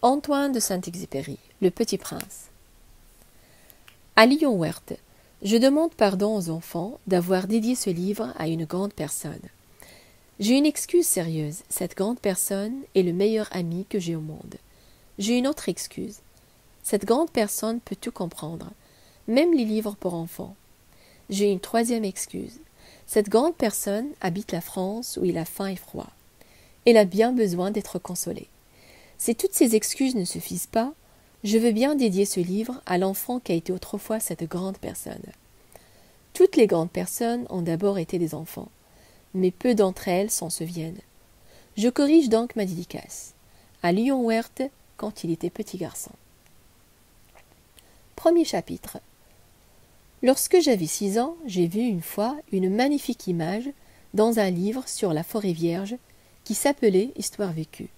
Antoine de Saint-Exupéry, Le Petit Prince. À Lyon-Huertes, je demande pardon aux enfants d'avoir dédié ce livre à une grande personne. J'ai une excuse sérieuse, cette grande personne est le meilleur ami que j'ai au monde. J'ai une autre excuse. Cette grande personne peut tout comprendre, même les livres pour enfants. J'ai une troisième excuse. Cette grande personne habite la France où il a faim et froid. Elle a bien besoin d'être consolée. Si toutes ces excuses ne suffisent pas, je veux bien dédier ce livre à l'enfant qui a été autrefois cette grande personne. Toutes les grandes personnes ont d'abord été des enfants, mais peu d'entre elles s'en souviennent. Je corrige donc ma dédicace. À Lyon-Huertes, quand il était petit garçon. Premier chapitre. Lorsque j'avais 6 ans, j'ai vu une fois une magnifique image dans un livre sur la forêt vierge qui s'appelait Histoire vécue.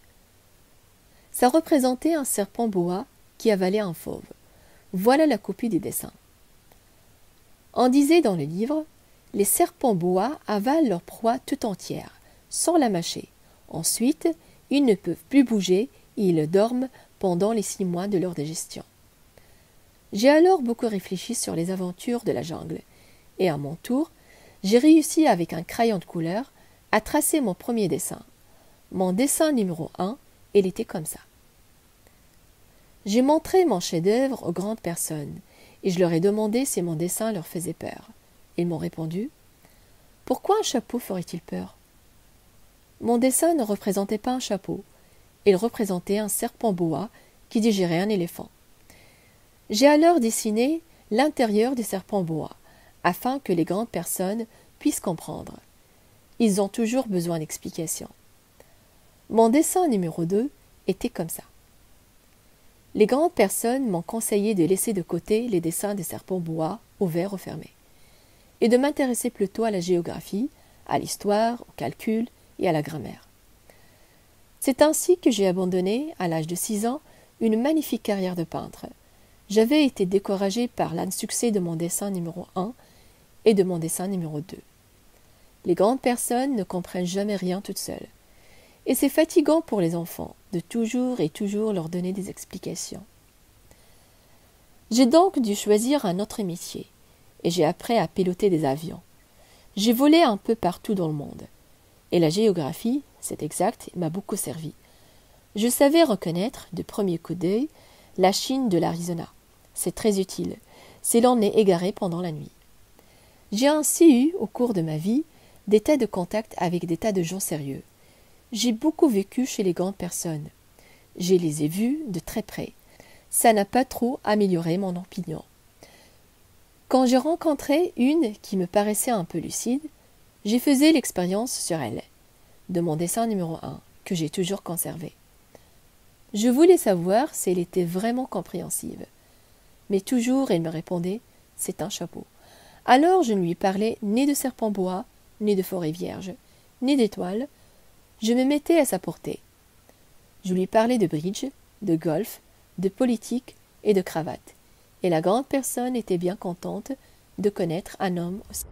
Ça représentait un serpent boa qui avalait un fauve. Voilà la copie des dessins. On disait dans le livre, les serpents boa avalent leur proie tout entière, sans la mâcher. Ensuite, ils ne peuvent plus bouger et ils dorment pendant les 6 mois de leur digestion. J'ai alors beaucoup réfléchi sur les aventures de la jungle, et à mon tour, j'ai réussi avec un crayon de couleur à tracer mon premier dessin. Mon dessin numéro 1, il était comme ça. J'ai montré mon chef-d'œuvre aux grandes personnes, et je leur ai demandé si mon dessin leur faisait peur. Ils m'ont répondu « Pourquoi un chapeau ferait-il peur ?» Mon dessin ne représentait pas un chapeau, il représentait un serpent boa qui digérait un éléphant. J'ai alors dessiné l'intérieur des serpents boa, afin que les grandes personnes puissent comprendre. Ils ont toujours besoin d'explications. Mon dessin numéro 2 était comme ça. Les grandes personnes m'ont conseillé de laisser de côté les dessins des serpents boa, ouverts ou fermés, et de m'intéresser plutôt à la géographie, à l'histoire, au calcul et à la grammaire. C'est ainsi que j'ai abandonné, à l'âge de 6 ans, une magnifique carrière de peintre. J'avais été découragé par l'insuccès de mon dessin numéro 1 et de mon dessin numéro 2. Les grandes personnes ne comprennent jamais rien toutes seules. Et c'est fatigant pour les enfants de toujours et toujours leur donner des explications. J'ai donc dû choisir un autre métier, et j'ai appris à piloter des avions. J'ai volé un peu partout dans le monde. Et la géographie, c'est exact, m'a beaucoup servi. Je savais reconnaître, de premier coup d'œil, la Chine de l'Arizona. C'est très utile, si l'on est égaré pendant la nuit. J'ai ainsi eu, au cours de ma vie, des tas de contacts avec des tas de gens sérieux. J'ai beaucoup vécu chez les grandes personnes. Je les ai vus de très près. Ça n'a pas trop amélioré mon opinion. Quand j'ai rencontré une qui me paraissait un peu lucide, j'ai fait l'expérience sur elle, de mon dessin numéro 1, que j'ai toujours conservé. Je voulais savoir si elle était vraiment compréhensive. Mais toujours elle me répondait « c'est un chapeau ». Alors je ne lui parlais ni de serpent boa, ni de forêt vierge, ni d'étoiles. Je me mettais à sa portée. Je lui parlais de bridge, de golf, de politique et de cravate. Et la grande personne était bien contente de connaître un homme aussi.